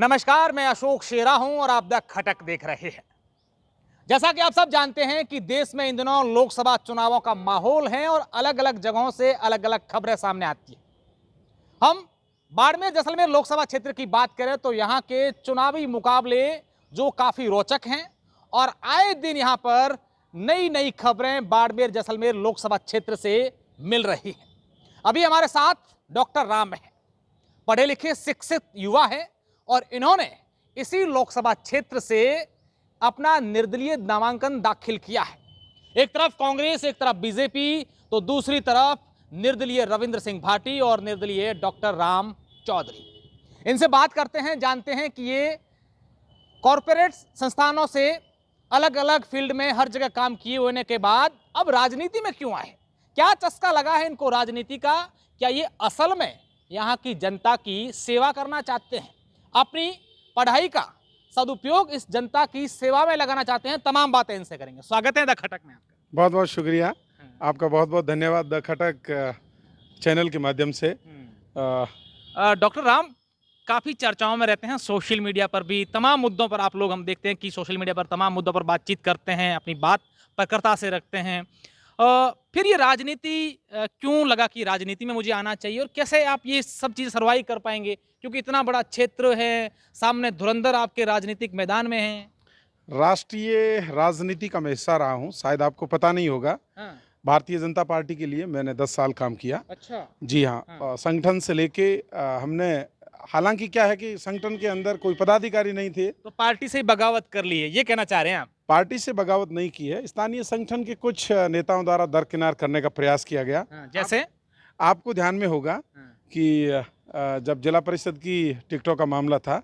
नमस्कार, मैं अशोक शेरा हूं और आप द खटक देख रहे हैं। जैसा कि आप सब जानते हैं कि देश में इन दिनों लोकसभा चुनावों का माहौल है और अलग अलग जगहों से अलग अलग खबरें सामने आती हैं। हम बाड़मेर जैसलमेर लोकसभा क्षेत्र की बात करें तो यहां के चुनावी मुकाबले जो काफी रोचक हैं और आए दिन यहां पर नई नई खबरें बाड़मेर जैसलमेर लोकसभा क्षेत्र से मिल रही हैं। अभी हमारे साथ डॉक्टर राम है, पढ़े लिखे शिक्षित युवा है और इन्होंने इसी लोकसभा क्षेत्र से अपना निर्दलीय नामांकन दाखिल किया है। एक तरफ कांग्रेस, एक तरफ बीजेपी, तो दूसरी तरफ निर्दलीय रविंद्र सिंह भाटी और निर्दलीय डॉक्टर राम चौधरी। इनसे बात करते हैं, जानते हैं कि ये कॉरपोरेट संस्थानों से अलग अलग फील्ड में हर जगह काम किए होने के बाद अब राजनीति में क्यों आए, क्या चस्का लगा है इनको राजनीति का, क्या ये असल में यहाँ की जनता की सेवा करना चाहते हैं, अपनी पढ़ाई का सदुपयोग इस जनता की सेवा में लगाना चाहते हैं। तमाम बातें इनसे करेंगे। स्वागत है द खटक में आपका। बहुत बहुत शुक्रिया आपका, बहुत बहुत धन्यवाद द खटक चैनल के माध्यम से। डॉक्टर राम काफ़ी चर्चाओं में रहते हैं, सोशल मीडिया पर भी तमाम मुद्दों पर आप लोग, हम देखते हैं कि सोशल मीडिया पर तमाम मुद्दों पर बातचीत करते हैं, अपनी बात प्रखरता से रखते हैं। फिर ये राजनीति क्यों लगा कि राजनीति में मुझे आना चाहिए और कैसे आप ये सब चीज़ सर्वाइव कर पाएंगे, क्योंकि इतना बड़ा क्षेत्र है, सामने धुरंधर आपके राजनीतिक मैदान में हैं। राष्ट्रीय राजनीति का मैं हिस्सा रहा हूँ, शायद आपको पता नहीं होगा। हाँ। भारतीय जनता पार्टी के लिए मैंने 10 साल काम किया। अच्छा। जी हाँ, हाँ। संगठन से लेके हमने, हालांकि क्या है कि संगठन के अंदर कोई पदाधिकारी नहीं थे। तो पार्टी से ही बगावत कर ली है, ये कहना चाह रहे हैं आप? पार्टी से बगावत नहीं की है, स्थानीय संगठन के कुछ नेताओं द्वारा दरकिनार करने का प्रयास किया गया। जैसे आपको ध्यान में होगा कि जब जिला परिषद की टिकटों का मामला था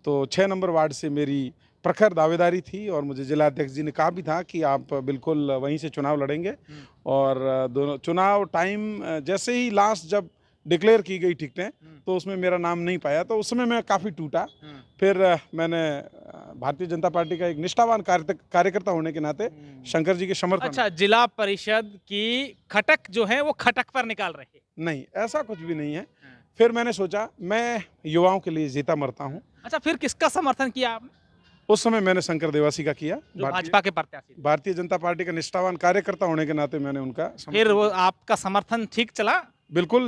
तो 6 नंबर वार्ड से मेरी प्रखर दावेदारी थी और मुझे जिला अध्यक्ष जी ने कहा भी था कि आप बिल्कुल वहीं से चुनाव लड़ेंगे। और दोनों चुनाव टाइम जैसे ही लास्ट जब डिक्लेयर की गई टिकटें तो उसमें मेरा नाम नहीं पाया, तो उस समय मैं काफ़ी टूटा। फिर मैंने भारतीय जनता पार्टी का एक निष्ठावान कार्यकर्ता होने के नाते शंकर जी के समर्थन। अच्छा, जिला परिषद की खटक जो है वो खटक पर निकाल रहे हैं? नहीं, ऐसा कुछ भी नहीं है। फिर मैंने सोचा मैं युवाओं के लिए जीता मरता हूँ। अच्छा, फिर किसका समर्थन किया आपने? उस समय मैंने शंकर देवासी का किया, जो भाजपा के प्रत्याशी। भारतीय जनता पार्टी का निष्ठावान कार्यकर्ता होने के नाते मैंने उनका फिर वो आपका समर्थन ठीक चला? बिल्कुल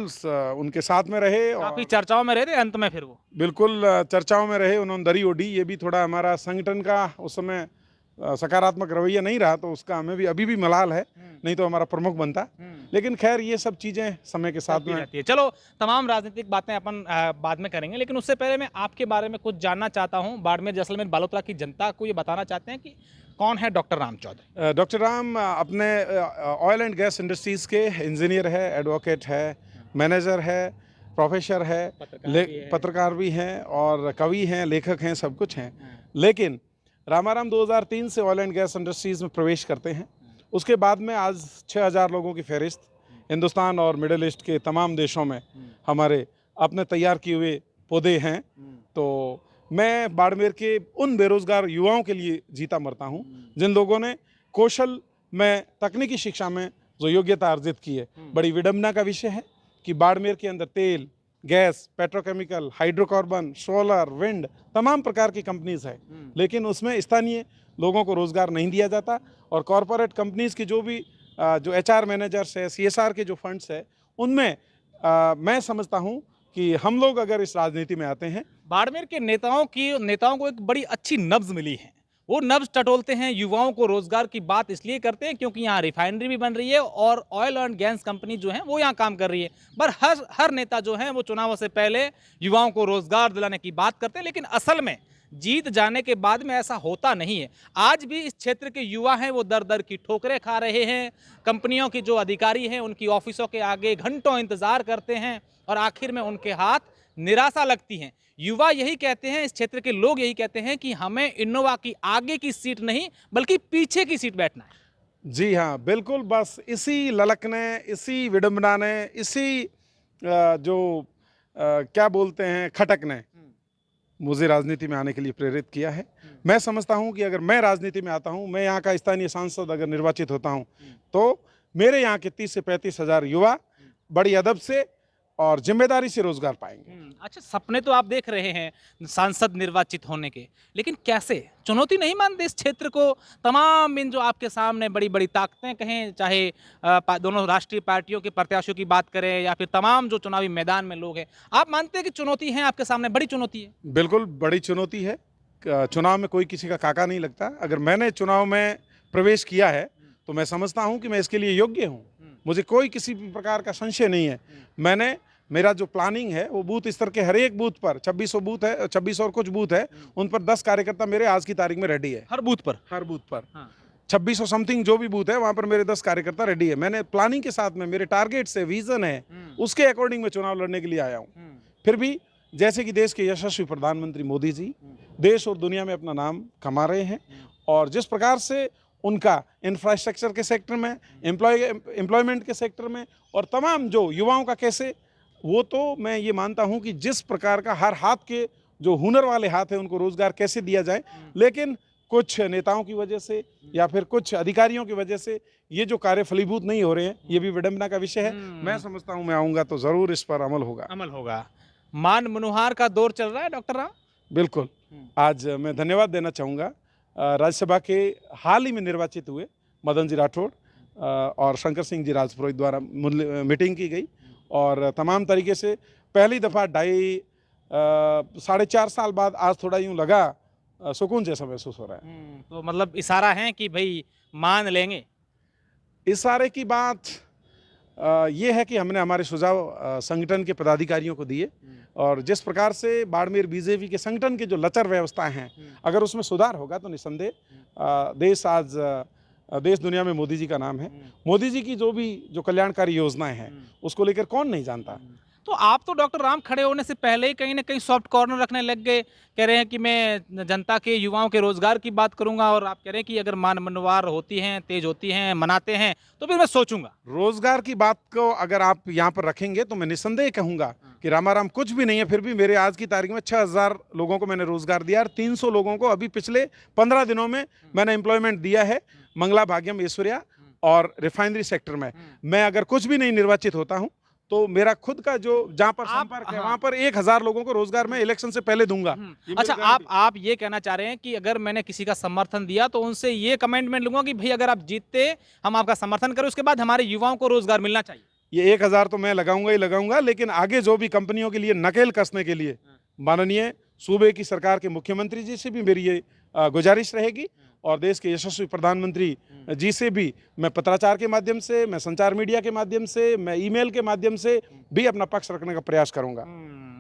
उनके साथ में रहे और काफी चर्चाओं में रहे थे, अंत में फिर वो बिल्कुल चर्चाओं में रहे, उन्होंने दरी ओढ़ी। ये भी थोड़ा हमारा संगठन का उस समय सकारात्मक रवैया नहीं रहा, तो उसका हमें भी अभी भी मलाल है, नहीं तो हमारा प्रमुख बनता। लेकिन खैर ये सब चीज़ें समय के साथ में रहती है। चलो, तमाम राजनीतिक बातें अपन बाद में करेंगे, लेकिन उससे पहले मैं आपके बारे में कुछ जानना चाहता हूँ। बाड़मेर जैसलमेर बालोतरा की जनता को ये बताना चाहते हैं कि कौन है डॉक्टर राम चौधरी? डॉक्टर राम अपने ऑयल एंड गैस इंडस्ट्रीज़ के इंजीनियर है, एडवोकेट है, मैनेजर है, प्रोफेसर है, पत्रकार भी हैं और कवि हैं, लेखक हैं, सब कुछ हैं। लेकिन रामाराम 2003 से ऑयल एंड गैस इंडस्ट्रीज़ में प्रवेश करते हैं। उसके बाद में आज 6000 लोगों की फहरिस्त हिंदुस्तान और मिडिल ईस्ट के तमाम देशों में हमारे अपने तैयार किए हुए पौधे हैं। तो मैं बाड़मेर के उन बेरोजगार युवाओं के लिए जीता मरता हूं जिन लोगों ने कौशल में, तकनीकी शिक्षा में जो योग्यता अर्जित की है। बड़ी विडंबना का विषय है कि बाड़मेर के अंदर तेल, gas, petrochemical, hydrocarbon, solar, wind, तमाम प्रकार की कंपनीज है, लेकिन उसमें स्थानीय लोगों को रोजगार नहीं दिया जाता। और कॉरपोरेट कंपनीज की जो भी जो HR मैनेजर्स है, CSR के जो फंड्स है, उनमें मैं समझता हूं कि हम लोग अगर इस राजनीति में आते हैं, बाड़मेर के नेताओं को एक बड़ी अच्छी नब्ज मिली है। वो नब्ज टटोलते हैं, युवाओं को रोजगार की बात इसलिए करते हैं क्योंकि यहाँ रिफाइनरी भी बन रही है और ऑयल एंड गैस कंपनी जो है वो यहाँ काम कर रही है। पर हर नेता जो है वो चुनावों से पहले युवाओं को रोजगार दिलाने की बात करते हैं, लेकिन असल में जीत जाने के बाद में ऐसा होता नहीं है। आज भी इस क्षेत्र के युवा हैं वो दर दर की ठोकरें खा रहे हैं। कंपनियों के जो अधिकारी हैं उनकी ऑफिसों के आगे घंटों इंतजार करते हैं और आखिर में उनके हाथ निराशा लगती है। युवा यही कहते हैं, इस क्षेत्र के लोग यही कहते हैं कि हमें इनोवा की आगे की सीट नहीं बल्कि पीछे की सीट बैठना है। जी हाँ, बिल्कुल। बस इसी ललक ने, इसी विडंबना ने, इसी क्या बोलते हैं, खटक ने मुझे राजनीति में आने के लिए प्रेरित किया है। मैं समझता हूं कि अगर मैं राजनीति में आता हूं, मैं यहाँ का स्थानीय सांसद अगर निर्वाचित होता हूं, तो मेरे यहाँ के 30 से 35 हज़ार युवा बड़ी अदब से और जिम्मेदारी से रोजगार पाएंगे। अच्छा, सपने तो आप देख रहे हैं सांसद निर्वाचित होने के, लेकिन कैसे? चुनौती नहीं मानते इस क्षेत्र को? तमाम इन जो आपके सामने बड़ी बड़ी ताकतें कहें, चाहे दोनों राष्ट्रीय पार्टियों के प्रत्याशियों की बात करें या फिर तमाम जो चुनावी मैदान में लोग हैं, आप मानते हैं कि चुनौती है आपके सामने, बड़ी चुनौती है? बिल्कुल बड़ी चुनौती है। चुनाव में कोई किसी का काका नहीं लगता। अगर मैंने चुनाव में प्रवेश किया है तो मैं समझता हूं कि मैं इसके लिए योग्य हूं। मुझे कोई किसी भी प्रकार का संशय नहीं है। मेरा जो प्लानिंग है वो बूथ स्तर के हर एक बूथ पर 2600 बूथ है, 26 और कुछ बूथ है, उन पर 10 कार्यकर्ता मेरे आज की तारीख में रेडी है। हर बूथ पर? हर बूथ पर हाँ। 2600 समथिंग जो भी बूथ है वहां पर मेरे 10 कार्यकर्ता रेडी है। मैंने प्लानिंग के साथ में, मेरे टारगेट से, विजन है, उसके अकॉर्डिंग मैं चुनाव लड़ने के लिए आया हूं। फिर भी जैसे कि देश के यशस्वी प्रधानमंत्री मोदी जी देश और दुनिया में अपना नाम कमा रहे हैं, और जिस प्रकार से उनका इंफ्रास्ट्रक्चर के सेक्टर में, एम्प्लॉयमेंट के सेक्टर में, और तमाम जो युवाओं का कैसे, वो तो मैं ये मानता हूं कि जिस प्रकार का हर हाथ के जो हुनर वाले हाथ हैं उनको रोजगार कैसे दिया जाए, लेकिन कुछ नेताओं की वजह से या फिर कुछ अधिकारियों की वजह से ये जो कार्य फलीभूत नहीं हो रहे हैं, ये भी विडंबना का विषय है। मैं समझता हूं मैं आऊंगा तो जरूर इस पर अमल होगा। मान मनोहार का दौर चल रहा है डॉक्टर राम? बिल्कुल। आज मैं धन्यवाद देना चाहूँगा राज्यसभा के हाल ही में निर्वाचित हुए मदन जी राठौड़ और शंकर सिंह जी राजपुरोहित द्वारा मीटिंग की गई, और तमाम तरीके से पहली दफ़ा 4.5 साल बाद आज थोड़ा यूँ लगा सुकून जैसा महसूस हो रहा है। तो मतलब इशारा है कि भाई मान लेंगे? इशारे की बात ये है कि हमने हमारे सुझाव संगठन के पदाधिकारियों को दिए, और जिस प्रकार से बाड़मेर बीजेपी के संगठन के जो लचर व्यवस्था हैं, अगर उसमें सुधार होगा तो निस्संदेह देश दुनिया में मोदी जी का नाम है। मोदी जी की जो कल्याणकारी योजनाएं हैं उसको लेकर कौन नहीं जानता। तो आप तो डॉक्टर राम खड़े होने से पहले ही कहीं ना कहीं सॉफ्ट कॉर्नर रखने लग गए, कह रहे हैं कि मैं जनता के, युवाओं के रोजगार की बात करूंगा, और आप कह रहे हैं कि अगर मान मनवार होती हैं, तेज होती हैं, मनाते हैं तो फिर मैं सोचूंगा। रोजगार की बात को अगर आप यहाँ पर रखेंगे तो मैं निस्संदेह कहूंगा कि रामाराम कुछ भी नहीं है। फिर भी मेरे आज की तारीख में 6000 लोगों को मैंने रोजगार दिया, और 300 लोगों को अभी पिछले 15 दिनों में मैंने एम्प्लॉयमेंट दिया है मंगला, भाग्यम, ऐश्वर्या और रिफाइनरी सेक्टर में। मैं अगर कुछ भी नहीं निर्वाचित होता हूं तो मेरा खुद का जो जहां पर संपर्क है वहां पर 1000 लोगों को रोजगार मैं इलेक्शन से पहले दूंगा। अच्छा, आप ये कहना चाह रहे हैं कि अगर मैंने किसी का समर्थन दिया तो उनसे ये कमेंटमेंट लूंगा कि भाई अगर आप जीतते हम आपका समर्थन करें, उसके बाद हमारे युवाओं को रोजगार मिलना चाहिए? ये 1000 तो मैं लगाऊंगा ही लगाऊंगा, लेकिन आगे जो भी कंपनियों के लिए नकेल कसने के लिए माननीय सूबे की सरकार के मुख्यमंत्री जी से भी मेरी ये गुजारिश रहेगी, और देश के यशस्वी प्रधानमंत्री जी से भी मैं पत्राचार के माध्यम से, मैं संचार मीडिया के माध्यम से, मैं ईमेल के माध्यम से भी अपना पक्ष रखने का प्रयास करूंगा।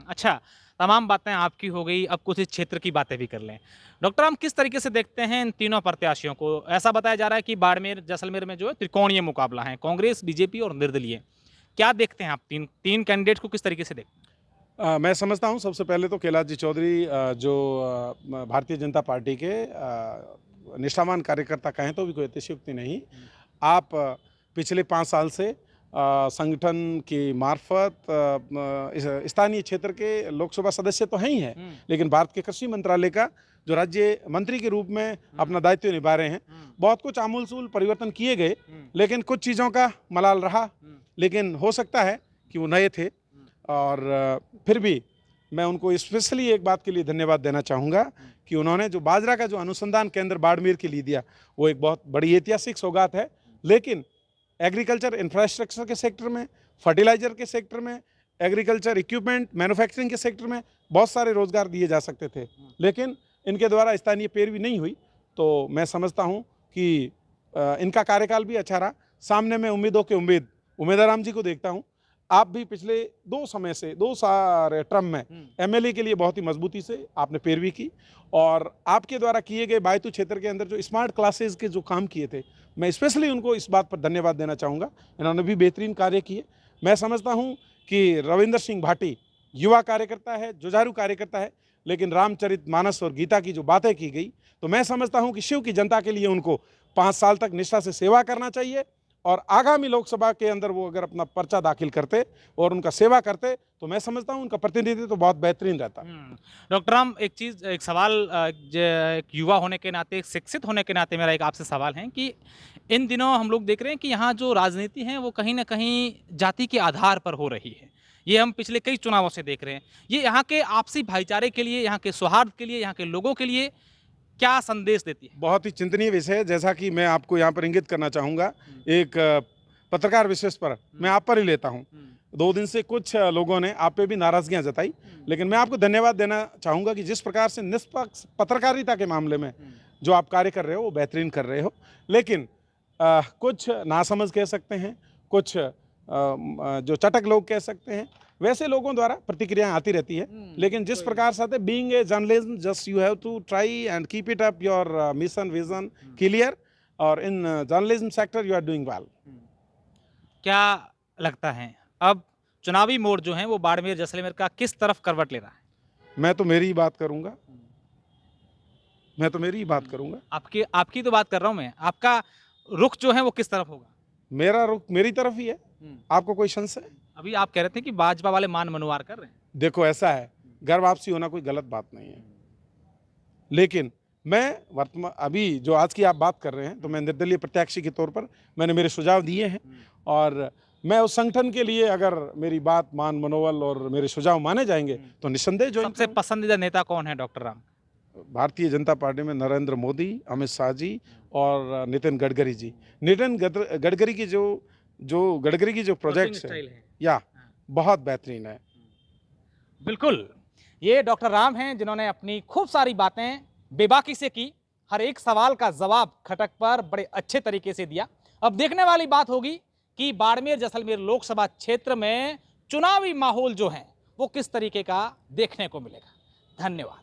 अच्छा, तमाम बातें आपकी हो गई, अब कुछ इस क्षेत्र की बातें भी कर लें। डॉक्टर, हम किस तरीके से देखते हैं इन तीनों प्रत्याशियों को? ऐसा बताया जा रहा है कि बाड़मेर जैसलमेर में जो है त्रिकोणीय मुकाबला है, कांग्रेस, बीजेपी और निर्दलीय। क्या देखते हैं आप तीन कैंडिडेट को, किस तरीके से देखते हैं? मैं समझता हूं सबसे पहले तो कैलाश जी चौधरी जो भारतीय जनता पार्टी के निष्ठावान कार्यकर्ता कहें तो भी कोई अतिशयोक्ति नहीं। आप पिछले 5 साल से संगठन की मार्फत स्थानीय क्षेत्र के लोकसभा सदस्य तो हैं ही हैं, लेकिन भारत के कृषि मंत्रालय का जो राज्य मंत्री के रूप में अपना दायित्व निभा रहे हैं। बहुत कुछ आमूल परिवर्तन किए गए, लेकिन कुछ चीज़ों का मलाल रहा, लेकिन हो सकता है कि वो नए थे, और फिर भी मैं उनको स्पेशली एक बात के लिए धन्यवाद देना चाहूँगा कि उन्होंने जो बाजरा का जो अनुसंधान केंद्र बाड़मेर के लिए दिया, वो एक बहुत बड़ी ऐतिहासिक सौगात है। लेकिन एग्रीकल्चर इंफ्रास्ट्रक्चर के सेक्टर में, फर्टिलाइजर के सेक्टर में, एग्रीकल्चर इक्विपमेंट मैन्युफैक्चरिंग के सेक्टर में बहुत सारे रोजगार दिए जा सकते थे, लेकिन इनके द्वारा स्थानीय पैरवी नहीं हुई। तो मैं समझता हूँ कि इनका कार्यकाल भी अच्छा रहा। सामने मैं उम्मीदों के उम्मीदवार जी को देखता हूँ। आप भी पिछले 2 सारे टर्म में एमएलए के लिए बहुत ही मजबूती से आपने पैरवी की, और आपके द्वारा किए गए बायतू क्षेत्र के अंदर जो स्मार्ट क्लासेस के जो काम किए थे, मैं स्पेशली उनको इस बात पर धन्यवाद देना चाहूँगा। इन्होंने भी बेहतरीन कार्य किए। मैं समझता हूँ कि रविंदर सिंह भाटी युवा कार्यकर्ता है, जुझारू कार्यकर्ता है, लेकिन रामचरितमानस और गीता की जो बातें की गई, तो मैं समझता हूँ कि शिव की जनता के लिए उनको 5 साल तक निष्ठा से सेवा करना चाहिए, और आगामी लोकसभा के अंदर वो अगर अपना पर्चा दाखिल करते और उनका सेवा करते तो मैं समझता हूं उनका प्रतिनिधित्व तो बहुत बेहतरीन रहता। डॉक्टर राम, एक सवाल, एक युवा होने के नाते, एक शिक्षित होने के नाते मेरा एक आपसे सवाल है कि इन दिनों हम लोग देख रहे हैं कि यहाँ जो राजनीति है वो कहीं ना कहीं जाति के आधार पर हो रही है। ये हम पिछले कई चुनावों से देख रहे हैं। ये यहाँ के आपसी भाईचारे के लिए, यहाँ के सौहार्द के लिए, यहाँ के लोगों के लिए क्या संदेश देती है? बहुत ही चिंतनीय विषय है। जैसा कि मैं आपको यहाँ पर इंगित करना चाहूँगा, एक पत्रकार विशेष पर मैं आप पर ही लेता हूँ। 2 दिन से कुछ लोगों ने आप पे भी नाराज़गियाँ जताई, लेकिन मैं आपको धन्यवाद देना चाहूँगा कि जिस प्रकार से निष्पक्ष पत्रकारिता के मामले में जो आप कार्य कर रहे हो वो बेहतरीन कर रहे हो। लेकिन कुछ नासमझ कह सकते हैं, कुछ जो चटक लोग कह सकते हैं, वैसे लोगों द्वारा प्रतिक्रिया आती रहती है। लेकिन जिस प्रकार से being a journalism, just you have to try and keep it up your mission vision clear, और in journalism sector you are doing well. क्या लगता है अब चुनावी मोड़ जो है वो बाड़मेर जैसलमेर का किस तरफ करवट ले रहा है? मैं तो मेरी ही बात करूंगा, मैं तो मेरी ही बात करूंगा। आपकी तो बात कर रहा हूं मैं। आपका रुख जो है वो किस तरफ होगा? मेरा रुख मेरी तरफ ही है। आपको कोई संशय? अभी आप कह रहे थे कि भाजपा वाले मान मनुवार कर रहे हैं। देखो, ऐसा है, घर वापसी होना कोई गलत बात नहीं है, लेकिन मैं वर्तमान अभी जो आज की आप बात कर रहे हैं, तो मैं निर्दलीय प्रत्याशी के तौर पर मैंने मेरे सुझाव दिए हैं, और मैं उस संगठन के लिए अगर मेरी बात, मान, मनोबल और मेरे सुझाव माने जाएंगे तो निस्संदेह ज्वाइन सबसे पसंदीदा नेता कौन है डॉक्टर राम? भारतीय जनता पार्टी में नरेंद्र मोदी, अमित शाह जी और नितिन गडकरी जी। नितिन गडकरी की जो प्रोजेक्ट्स है या बहुत बेहतरीन है। बिल्कुल, ये डॉक्टर राम हैं जिन्होंने अपनी खूब सारी बातें बेबाकी से की, हर एक सवाल का जवाब खटक पर बड़े अच्छे तरीके से दिया। अब देखने वाली बात होगी कि बाड़मेर जैसलमेर लोकसभा क्षेत्र में चुनावी माहौल जो है वो किस तरीके का देखने को मिलेगा। धन्यवाद।